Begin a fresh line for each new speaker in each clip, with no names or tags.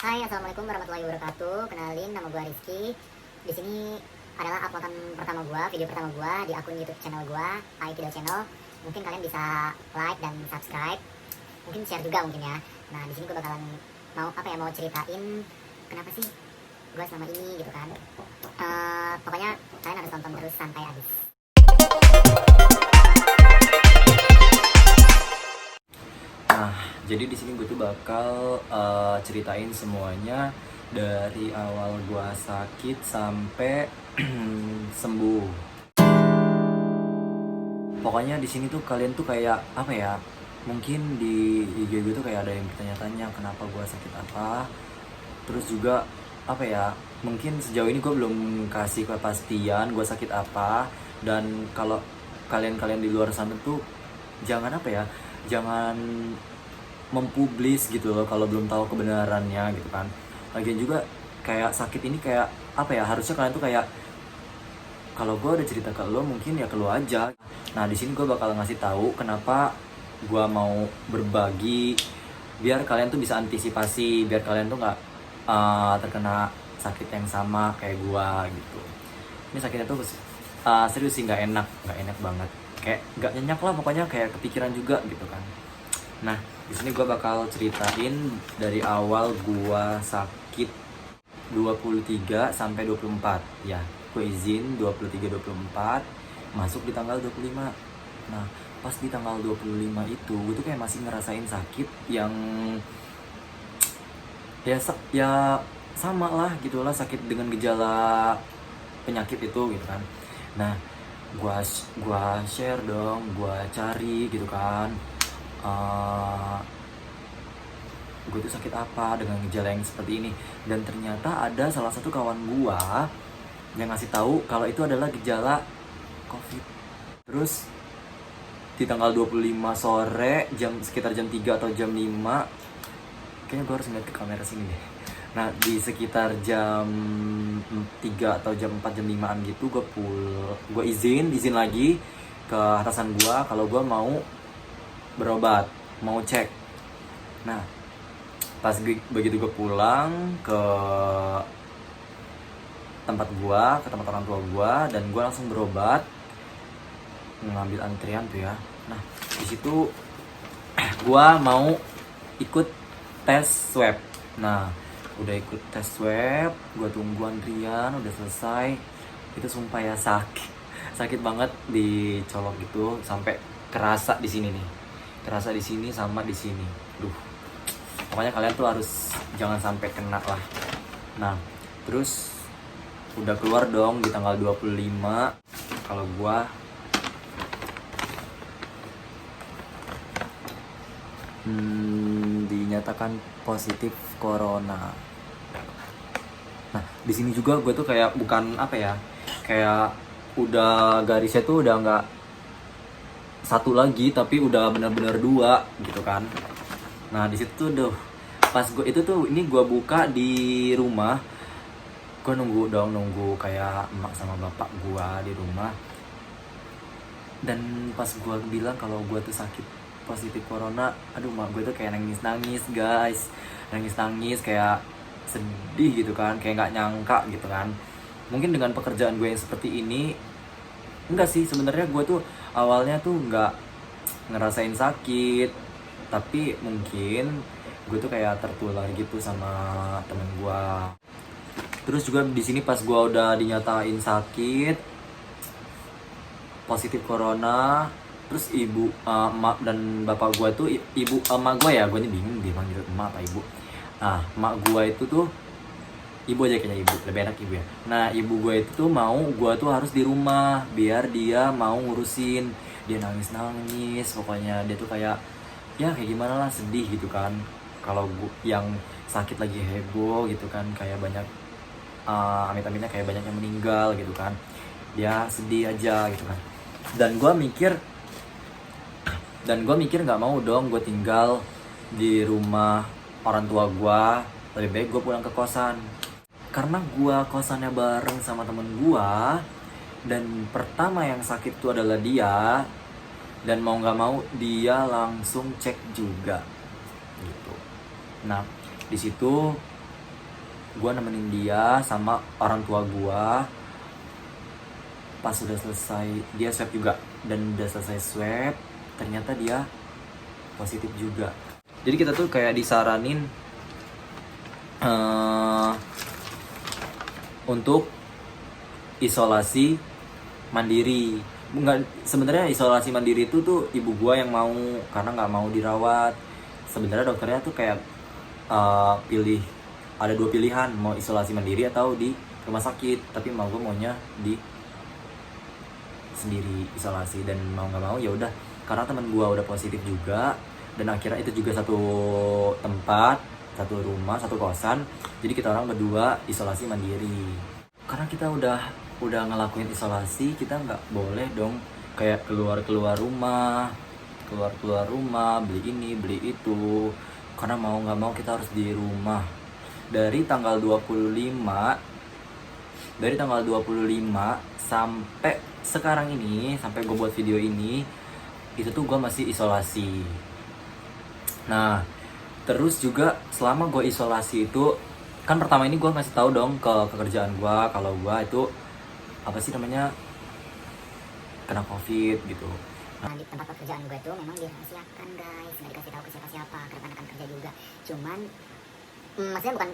Hai, assalamualaikum warahmatullahi wabarakatuh. Kenalin, nama gue Rizky. Di sini adalah uploadan pertama gue, video pertama gue di akun YouTube channel gue, Aikido Channel. Mungkin kalian bisa like dan subscribe, mungkin share juga mungkin ya. Nah, di sini gue bakalan mau ceritain kenapa sih gue selama ini gitu kan. Pokoknya kalian harus tonton terus sampai habis.
Nah, jadi di sini gue tuh bakal ceritain semuanya dari awal gue sakit sampai sembuh. Pokoknya di sini tuh kalian tuh kayak apa ya? Mungkin di IG gue tuh kayak ada yang bertanya-tanya kenapa gue sakit apa. Terus juga apa ya? Mungkin sejauh ini gue belum kasih kepastian gue sakit apa. Dan kalau kalian-kalian di luar sana tuh jangan apa ya? Jangan mempublis gitu loh kalau belum tahu kebenarannya gitu kan. Lagian juga kayak sakit ini kayak apa ya, harusnya kalian tuh kayak kalau gue udah cerita ke lo mungkin ya ke lo aja. Nah di sini gue bakal ngasih tahu kenapa gue mau berbagi biar kalian tuh bisa antisipasi, biar kalian tuh nggak terkena sakit yang sama kayak gue gitu. Ini sakitnya tuh serius sih, nggak enak banget, kayak nggak nyenyak lah pokoknya, kayak kepikiran juga gitu kan. Nah, di sini gue bakal ceritain dari awal gue sakit 23 sampai 24 ya. Gue izin 23-24, masuk di tanggal 25. Nah, pas di tanggal 25 itu gue tuh kayak masih ngerasain sakit yang ya sama lah gitu lah, sakit dengan gejala penyakit itu gitu kan. Nah, gua share dong, gua cari gitu kan. Gue tuh sakit apa dengan gejala yang seperti ini, dan ternyata ada salah satu kawan gua yang ngasih tahu kalau itu adalah gejala COVID. Terus di tanggal 25 sore sekitar jam 3 atau jam 5, kayaknya gue harus ngeliat ke kamera sini deh. Nah, di sekitar jam 3 atau jam 4 jam 5-an gitu gue izin lagi ke atasan gue kalau gue mau berobat, mau cek. Nah, pas begitu gue pulang ke tempat gue, ke tempat orang tua gue, dan gue langsung berobat, ngambil antrian tuh ya. Nah, di situ gue mau ikut tes swab. Nah, udah ikut tes swab, gue tunggu antrian, udah selesai. Itu sumpah ya sakit banget, dicolok gitu sampai kerasa di sini nih, kerasa di sini sama di sini. Duh, pokoknya kalian tuh harus jangan sampai kena lah. Nah, terus udah keluar dong di tanggal 25 kalau gua dinyatakan positif corona. Nah, di sini juga gue tuh kayak bukan apa ya, kayak udah garisnya tuh udah nggak satu lagi tapi udah benar-benar dua gitu kan. Nah, di situ tuh pas gue itu tuh, ini gue buka di rumah, gue nunggu kayak emak sama bapak gue di rumah. Dan pas gue bilang kalau gue tuh sakit positif corona, aduh mak gue tuh kayak nangis guys, nangis kayak sedih gitu kan, kayak nggak nyangka gitu kan. Mungkin dengan pekerjaan gue yang seperti ini, enggak sih sebenarnya gue tuh awalnya tuh nggak ngerasain sakit, tapi mungkin gue tuh kayak tertular gitu sama temen gue. Terus juga di sini pas gue udah dinyatain sakit positif corona, terus ibu, emak dan bapak gue tuh, ibu emak gue ya, gue ini bingung dia manggil emak apa ibu. Nah, emak gue itu tuh, ibu aja kayaknya, ibu lebih enak ibu ya. Nah, ibu gue itu tuh mau gue tuh harus di rumah biar dia mau ngurusin. Dia nangis pokoknya, dia tuh kayak ya kayak gimana lah, sedih gitu kan. Kalau yang sakit lagi heboh gitu kan, kayak banyak amit-amitnya kayak banyak yang meninggal gitu kan, dia sedih aja gitu kan. Dan gue mikir nggak mau dong gue tinggal di rumah orang tua gue, lebih baik gue pulang ke kosan. Karena gue kosannya bareng sama temen gue, dan pertama yang sakit itu adalah dia, dan mau nggak mau dia langsung cek juga gitu. Nah, di situ gue nemenin dia sama orang tua gue. Pas sudah selesai dia swab juga, dan udah selesai swab ternyata dia positif juga. Jadi kita tuh kayak disaranin untuk isolasi mandiri. Enggak, sebenarnya isolasi mandiri itu tuh ibu gua yang mau, karena nggak mau dirawat. Sebenarnya dokternya tuh kayak pilih, ada dua pilihan, mau isolasi mandiri atau di rumah sakit, tapi mau gua maunya di sendiri isolasi. Dan mau nggak mau ya udah, karena teman gua udah positif juga, dan akhirnya itu juga satu tempat, satu rumah, satu kosan, jadi kita orang berdua isolasi mandiri. Karena kita udah ngelakuin isolasi, kita nggak boleh dong kayak keluar rumah, beli ini beli itu, karena mau nggak mau kita harus di rumah. Dari tanggal 25 sampai sekarang ini, sampai gue buat video ini, itu tuh gue masih isolasi. Nah terus juga selama gue isolasi itu kan, pertama ini gue ngasih tahu dong ke kerjaan gue kalau gue itu apa sih namanya, kena covid gitu.
Nah, di tempat pekerjaan gue tuh memang dirahasiakan guys, nggak dikasih tahu ke siapa-siapa, ke rekan-rekan kerja juga. Cuman maksudnya bukan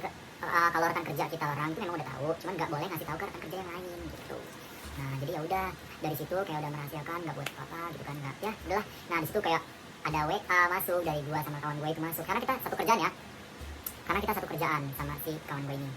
kalau rekan kerja kita orang itu memang udah tahu, cuman nggak boleh ngasih tahu ke rekan kerja yang lain gitu. Nah jadi ya udah, dari situ kayak udah merahasiakan, nggak buat apa-apa gitu kan, nggak, ya udahlah. Nah di situ kayak ada WA masuk dari gue sama kawan gue itu masuk, karena kita satu kerjaan ya, sama si kawan gue ini.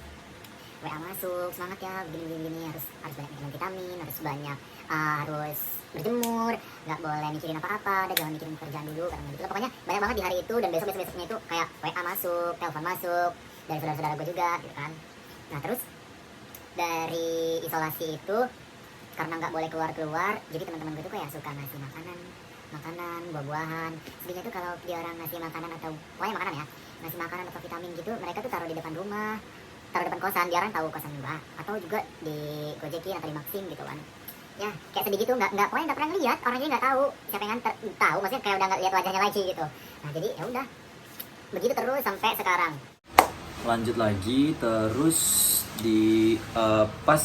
WA masuk, semangat ya, begini, harus banyak minum vitamin, harus banyak harus berjemur, nggak boleh mikirin apa-apa, udah jangan mikirin kerjaan dulu, karena gitu. Pokoknya banyak banget di hari itu, dan besoknya itu kayak WA masuk, telepon masuk dari saudara-saudara gue juga gitu kan. Nah terus dari isolasi itu, karena nggak boleh keluar, jadi teman-teman gue tuh kayak suka ngasih makanan, buah-buahan. Sedihnya tuh kalau dia orang ngasih makanan, atau pokoknya makanan ya, ngasih makanan atau vitamin gitu, mereka tuh taruh di depan rumah, taruh depan kosan, dia orang tahu kosan gua, atau juga di Gojekin atau di Maxim gitu kan. Ya kayak sedih gitu, nggak pokoknya nggak pernah ngeliat, orangnya nggak tahu siapa yang nganter, tahu maksudnya kayak udah nggak lihat wajahnya lagi gitu. Nah jadi ya udah begitu terus sampai sekarang.
Lanjut lagi terus di pas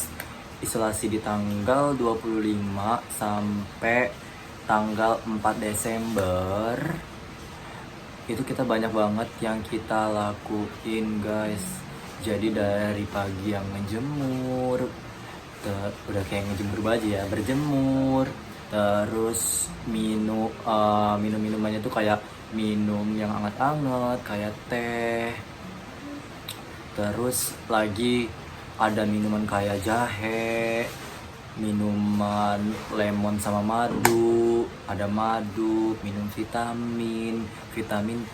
isolasi di tanggal 25 sampai tanggal 4 Desember itu kita banyak banget yang kita lakuin guys. Jadi dari pagi yang ngejemur, udah kayak ngejemur baju ya, berjemur, terus minumannya tuh kayak minum yang anget-anget kayak teh, terus lagi ada minuman kayak jahe, minuman lemon sama madu, ada madu, minum vitamin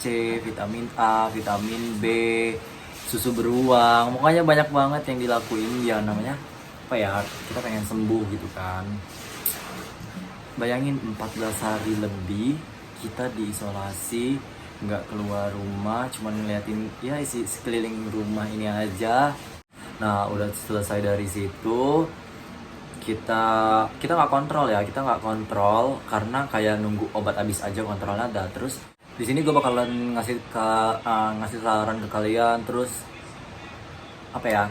C, vitamin A, vitamin B, susu beruang. Pokoknya banyak banget yang dilakuin ya, namanya apa ya, kita pengen sembuh gitu kan. Bayangin 14 hari lebih kita diisolasi, nggak keluar rumah, cuman ngeliatin ya isi sekeliling rumah ini aja. Nah udah selesai dari situ, kita nggak kontrol karena kayak nunggu obat habis aja kontrolnya ada. Terus di sini gue bakalan ngasih saran ke kalian, terus apa ya,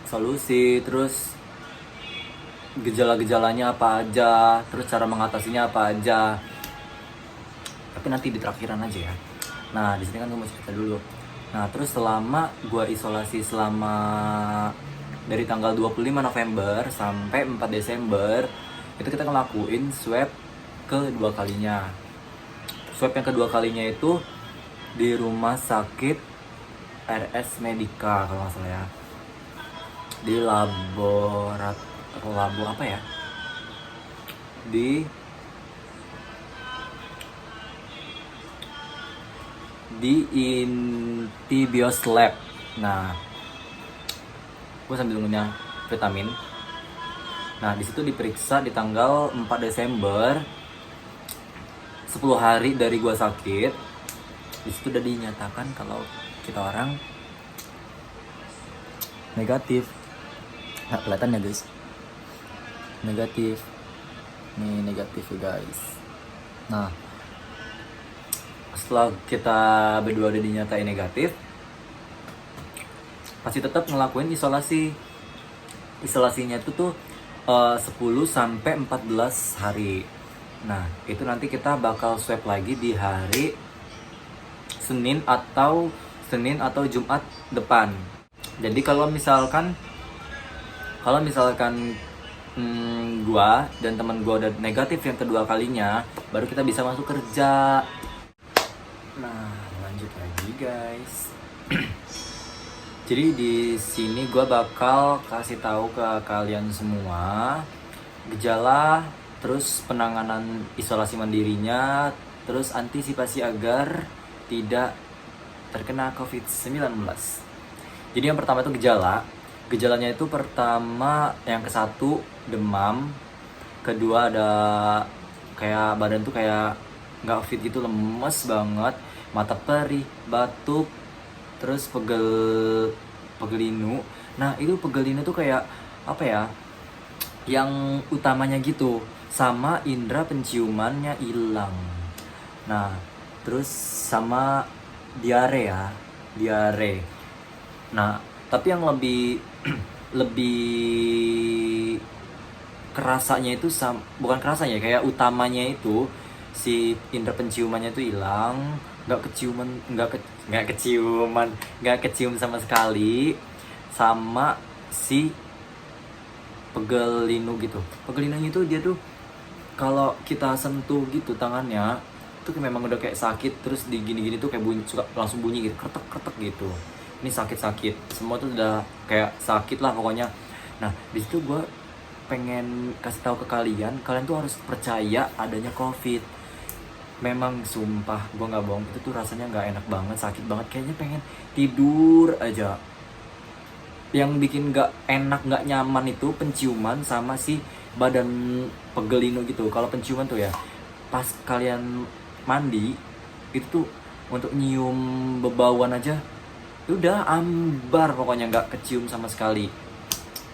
solusi, terus gejala-gejalanya apa aja, terus cara mengatasinya apa aja. Tapi nanti di terakhiran aja ya. Nah di sini kan gue mau cerita dulu. Nah terus selama gue isolasi selama dari tanggal 25 November sampai 4 Desember itu kita ngelakuin swab kedua kalinya. Swab yang kedua kalinya itu di rumah sakit RS Medica kalau nggak salah ya, di labo apa ya, di Intibios Lab. Nah gue sambil ngunyah vitamin. Nah di situ diperiksa di tanggal 4 Desember, 10 hari dari gue sakit. Di situ udah dinyatakan kalau kita orang negatif. Nggak kelihatan ya guys, negatif nih, negatif ya guys. Nah setelah kita berdua udah dinyatain negatif, pasti tetap ngelakuin isolasinya itu tuh 10 sampai 14 hari. Nah, itu nanti kita bakal swab lagi di hari Senin atau Jumat depan. Jadi kalau misalkan gua dan teman gua udah negatif yang kedua kalinya, baru kita bisa masuk kerja. Nah, lanjut lagi guys. Jadi di sini gua bakal kasih tahu ke kalian semua gejala, terus penanganan isolasi mandirinya, terus antisipasi agar tidak terkena COVID-19. Jadi yang pertama itu gejalanya itu pertama yang ke satu demam, kedua ada kayak badan tuh kayak nggak fit gitu, lemes banget, mata perih, batuk, terus pegelinu. Nah itu pegelinu tuh kayak apa ya, yang utamanya gitu, sama indera penciumannya hilang. Nah terus sama diare. Nah tapi yang lebih kerasanya itu bukan kerasanya, kayak utamanya itu si indera penciumannya itu hilang, nggak kecium sama sekali, sama si pegelinu gitu. Pegelinunya itu dia tuh kalau kita sentuh gitu tangannya tuh memang udah kayak sakit, terus di gini tuh kayak suka langsung bunyi gitu, kretek gitu. Ini sakit, semua tuh udah kayak sakit lah pokoknya. Nah di situ gue pengen kasih tahu ke kalian tuh harus percaya adanya COVID. Memang sumpah gue nggak bohong, itu tuh rasanya nggak enak banget, sakit banget, kayaknya pengen tidur aja. Yang bikin nggak enak, nggak nyaman itu penciuman sama si badan pegelinu gitu. Kalau penciuman tuh ya pas kalian mandi itu tuh untuk nyium bebauan aja udah ambar, pokoknya nggak kecium sama sekali.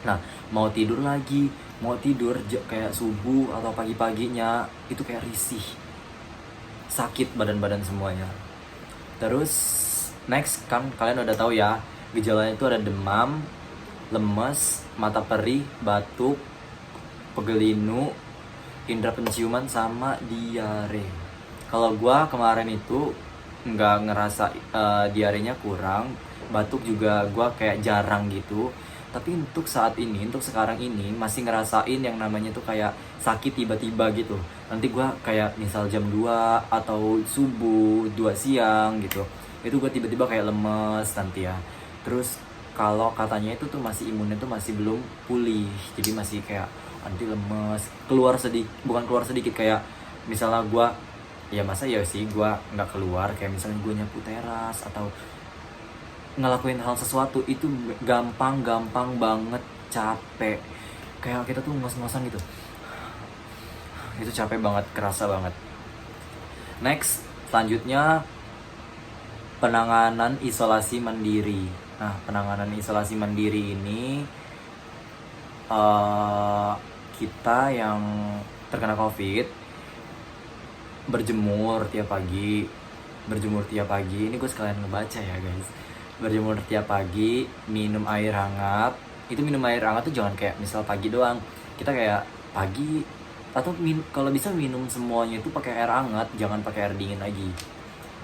Nah mau tidur kayak subuh atau pagi-paginya itu kayak risih, sakit badan semuanya. Terus next kan kalian udah tahu ya, gejalanya itu ada demam, lemes, mata perih, batuk, pegelinu, indera penciuman, sama diare. Kalau gua kemarin itu nggak ngerasa diarenya kurang, batuk juga gua kayak jarang gitu. Tapi untuk sekarang ini masih ngerasain yang namanya tuh kayak sakit tiba-tiba gitu. Nanti gua kayak misal jam 2 atau subuh, 2 siang gitu, itu gua tiba-tiba kayak lemes nanti ya. Terus kalau katanya itu tuh masih imunnya tuh masih belum pulih, jadi masih kayak nanti lemes, bukan keluar sedikit, kayak misalnya gua ya masa ya sih gua nggak keluar, kayak misalnya gua nyapu teras atau ngelakuin hal sesuatu itu gampang banget capek, kayak kita tuh ngos-ngosan gitu, itu capek banget, kerasa banget. Next, selanjutnya penanganan isolasi mandiri. Nah penanganan isolasi mandiri ini kita yang terkena COVID berjemur tiap pagi. Ini gue sekalian ngebaca ya guys. Berjemur tiap pagi, minum air hangat. Itu minum air hangat tuh jangan kayak misal pagi doang, kita kayak pagi atau kalau bisa minum semuanya itu pakai air hangat, jangan pakai air dingin lagi.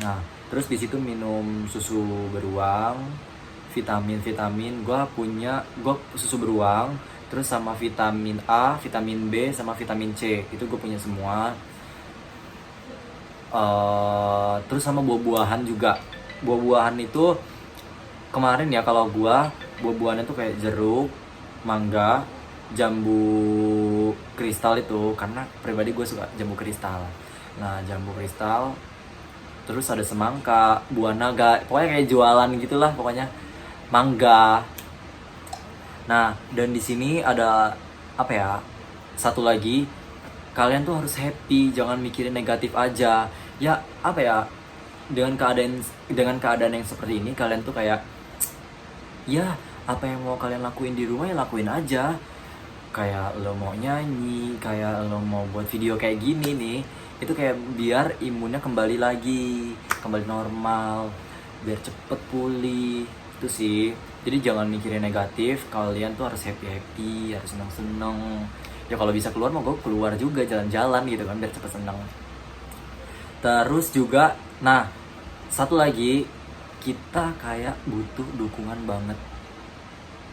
Nah terus di situ minum susu beruang, vitamin gue susu beruang, terus sama vitamin A, vitamin B, sama vitamin C, itu gue punya semua. Terus sama buah-buahan juga. Buah-buahan itu kemarin ya, kalau buah-buahannya tuh kayak jeruk, mangga, jambu kristal itu, karena pribadi gue suka jambu kristal. Nah jambu kristal, terus ada semangka, buah naga, pokoknya kayak jualan gitulah pokoknya, mangga. Nah dan di sini ada apa ya, satu lagi, kalian tuh harus happy, jangan mikirin negatif aja. Ya apa ya, dengan keadaan yang seperti ini, kalian tuh kayak ya apa yang mau kalian lakuin di rumah ya lakuin aja. Kayak lo mau nyanyi, kayak lo mau buat video kayak gini nih, itu kayak biar imunnya kembali normal, biar cepet pulih. Itu sih. Jadi jangan mikirin negatif, kalian tuh harus happy-happy, harus seneng-seneng. Ya kalau bisa keluar mau gue keluar juga jalan-jalan gitu kan biar cepet seneng. Terus juga, nah satu lagi, kita kayak butuh dukungan banget.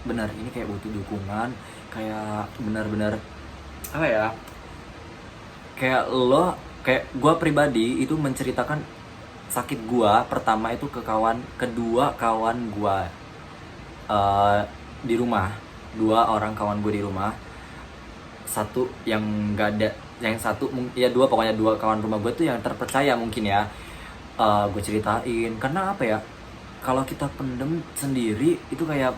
Bener, ini kayak butuh dukungan, kayak benar-benar apa ya? Kayak gue pribadi itu menceritakan sakit gue pertama itu ke kedua kawan gue di rumah, dua orang kawan gue di rumah, satu yang nggak ada, yang satu ya dua, pokoknya dua kawan rumah gue tuh yang terpercaya mungkin ya. Gue ceritain karena apa ya, kalau kita pendem sendiri itu kayak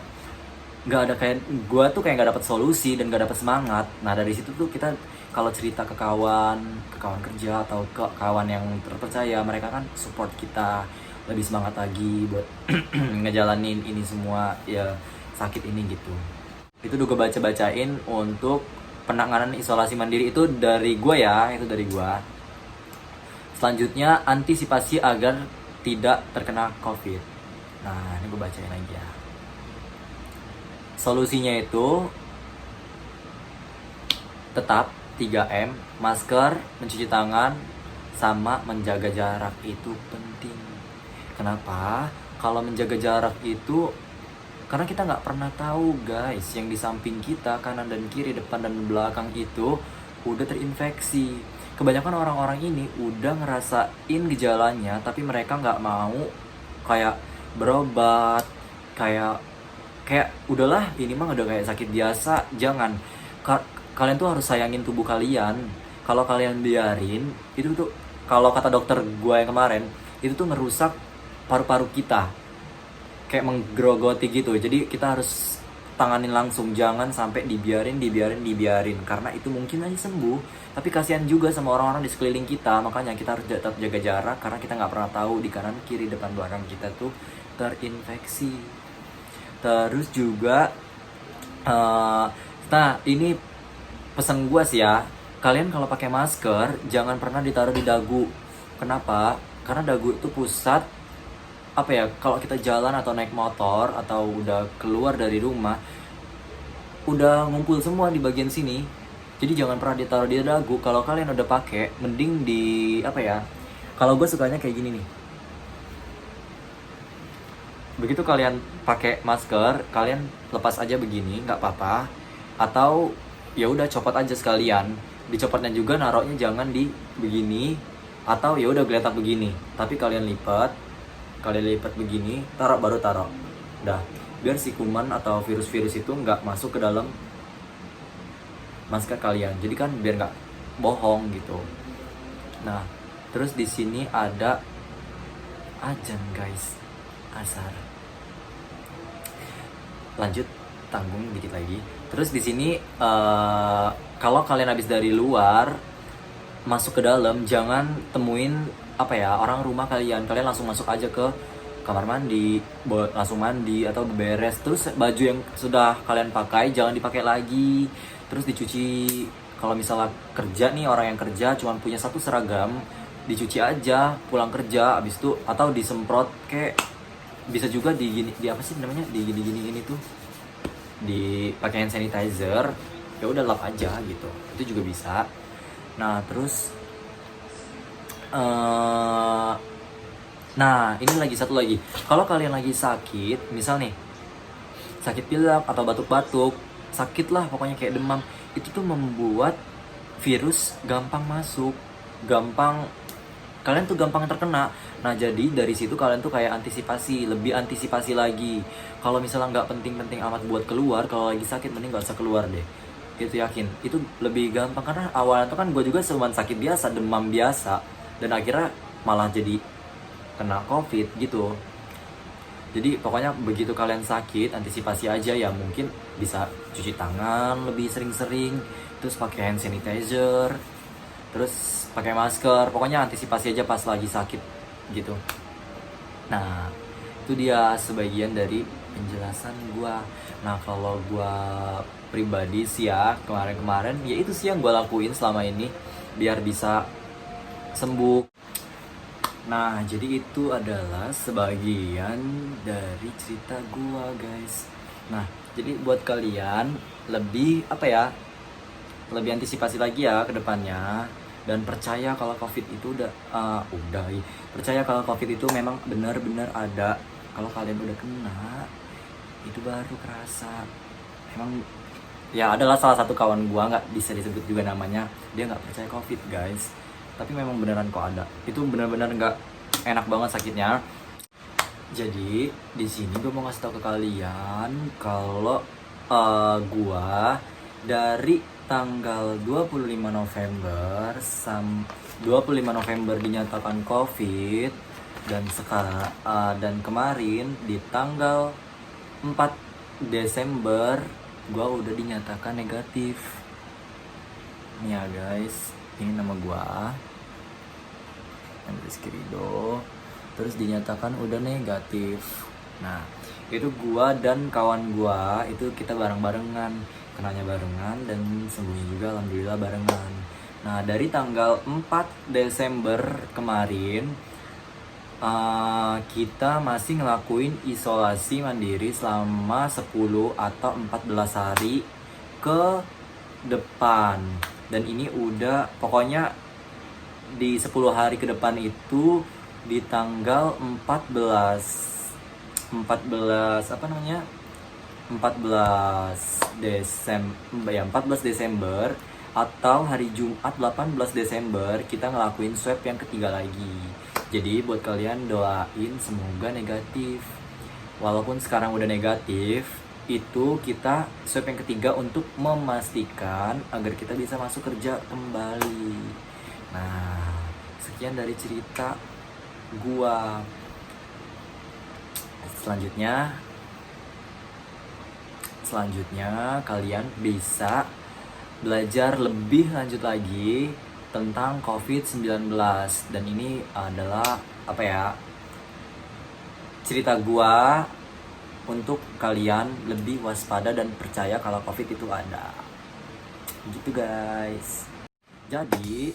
nggak ada, kayak gue tuh kayak nggak dapet solusi dan nggak dapet semangat. Nah dari situ tuh kita kalau cerita ke kawan kerja atau ke kawan yang terpercaya, mereka kan support kita lebih semangat lagi buat ngejalanin ini semua ya, sakit ini gitu. Itu juga baca-bacain untuk penanganan isolasi mandiri itu dari gue ya, itu dari gue. Selanjutnya, antisipasi agar tidak terkena COVID. Nah, ini gue bacain lagi ya. Solusinya itu tetap 3M, masker, mencuci tangan, sama menjaga jarak itu penting. Kenapa? Kalau menjaga jarak itu karena kita nggak pernah tahu guys, yang di samping kita, kanan dan kiri, depan dan belakang itu udah terinfeksi. Kebanyakan orang-orang ini udah ngerasain gejalanya, tapi mereka nggak mau kayak berobat, kayak udahlah ini mah udah kayak sakit biasa. Jangan. Kalian tuh harus sayangin tubuh kalian. Kalau kalian biarin, itu tuh kalau kata dokter gue yang kemarin, itu tuh ngerusak paru-paru kita, kayak menggerogoti gitu. Jadi kita harus tanganin langsung, jangan sampai dibiarin, karena itu mungkin aja sembuh, tapi kasihan juga sama orang-orang di sekeliling kita. Makanya kita harus tetap jaga jarak, karena kita nggak pernah tahu di kanan kiri depan belakang kita tuh terinfeksi. Terus juga nah ini pesan gue sih ya, kalian kalau pakai masker jangan pernah ditaruh di dagu. Kenapa? Karena dagu itu pusat apa ya, kalau kita jalan atau naik motor atau udah keluar dari rumah udah ngumpul semua di bagian sini. Jadi jangan pernah ditaruh di dagu. Kalau kalian udah pakai, mending di apa ya, kalau gue sukanya kayak gini nih, begitu kalian pakai masker, kalian lepas aja begini, nggak apa-apa. Atau ya udah copot aja sekalian. Dicopotnya juga naroknya jangan di begini, atau ya udah geletak begini. Tapi kalian lipat begini, baru taruh. Dah, biar si kuman atau virus-virus itu nggak masuk ke dalam masker kalian. Jadi kan biar nggak bohong gitu. Nah, terus di sini ada azan guys, asar. Lanjut, tanggung dikit lagi. Terus di sini kalau kalian habis dari luar masuk ke dalam, jangan temuin apa ya orang rumah kalian langsung masuk aja ke kamar mandi, langsung mandi atau beberes. Terus baju yang sudah kalian pakai jangan dipakai lagi, terus dicuci. Kalau misalnya kerja nih, orang yang kerja cuma punya satu seragam, dicuci aja pulang kerja abis itu, atau disemprot, kayak bisa juga di apa sih namanya, di gini tuh, dipakai hand sanitizer, ya udah lap aja gitu, itu juga bisa. Nah terus nah ini lagi satu lagi, kalau kalian lagi sakit, misal nih sakit pilek atau batuk-batuk, sakit lah pokoknya kayak demam, itu tuh membuat virus gampang masuk, kalian tuh gampang terkena. Nah jadi dari situ kalian tuh kayak lebih antisipasi lagi. Kalau misalnya nggak penting-penting amat buat keluar, kalau lagi sakit mending nggak usah keluar deh. Itu yakin, itu lebih gampang. Karena awalnya tuh kan gue juga cuma sakit biasa, demam biasa, dan akhirnya malah jadi kena COVID gitu. Jadi pokoknya begitu kalian sakit, antisipasi aja ya, mungkin bisa cuci tangan lebih sering-sering, terus pakai hand sanitizer, terus pakai masker. Pokoknya antisipasi aja pas lagi sakit gitu. Nah itu dia sebagian dari penjelasan gua. Nah kalau gua pribadi sih ya, kemarin ya itu sih yang gua lakuin selama ini biar bisa sembuh. Nah, jadi itu adalah sebagian dari cerita gua, guys. Nah, jadi buat kalian lebih apa ya? Lebih antisipasi lagi ya ke depannya, dan percaya kalau Covid itu percaya kalau Covid itu memang benar-benar ada. Kalau kalian udah kena, itu baru kerasa. Emang ya adalah salah satu kawan gua, nggak bisa disebut juga namanya, dia nggak percaya Covid, guys, tapi memang beneran kok ada. Itu benar-benar nggak enak banget sakitnya. Jadi di sini gue mau ngasih tau ke kalian kalau gua dari tanggal 25 November 25 November dinyatakan Covid, dan dan kemarin di tanggal 4 Desember gua udah dinyatakan negatif. Nih ya guys, ini nama gua, Andres Kirido, terus dinyatakan udah negatif. Nah, itu gua dan kawan gua itu kita bareng-barengan, kenanya barengan dan sembuhnya juga alhamdulillah barengan. Nah, dari tanggal 4 Desember kemarin kita masih ngelakuin isolasi mandiri selama 10 atau 14 hari ke depan. Dan ini udah pokoknya di 10 hari ke depan itu di tanggal 14 apa namanya 14 Desember ya 14 Desember atau hari Jumat 18 Desember kita ngelakuin swab yang ketiga lagi. Jadi buat kalian doain semoga negatif. Walaupun sekarang udah negatif, itu kita swab yang ketiga untuk memastikan agar kita bisa masuk kerja kembali. Nah, sekian dari cerita gua. Selanjutnya kalian bisa belajar lebih lanjut lagi tentang COVID-19, dan ini adalah apa ya, cerita gua untuk kalian lebih waspada dan percaya kalau COVID itu ada. Gitu guys. Jadi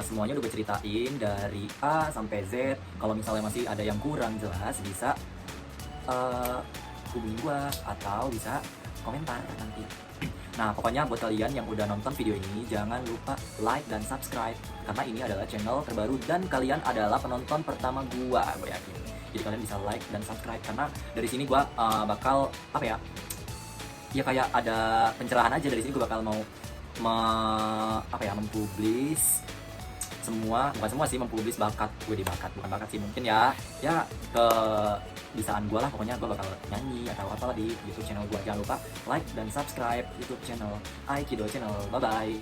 semuanya udah gue ceritain dari A sampai Z. Kalau misalnya masih ada yang kurang jelas bisa hubungi gue atau bisa komentar nanti. Nah, pokoknya buat kalian yang udah nonton video ini jangan lupa like dan subscribe, karena ini adalah channel terbaru dan kalian adalah penonton pertama gue yakin. Jadi kalian bisa like dan subscribe, karena dari sini gue bakal apa ya kayak ada pencerahan aja. Dari sini gue bakal mau mempublis bukan semua sih, mempublis bakat gue, bukan bakat sih mungkin ya ke bisaan gue lah. Pokoknya gue bakal nyanyi atau apalah di YouTube channel gue. Jangan lupa like dan subscribe YouTube channel Aikido Channel. Bye bye.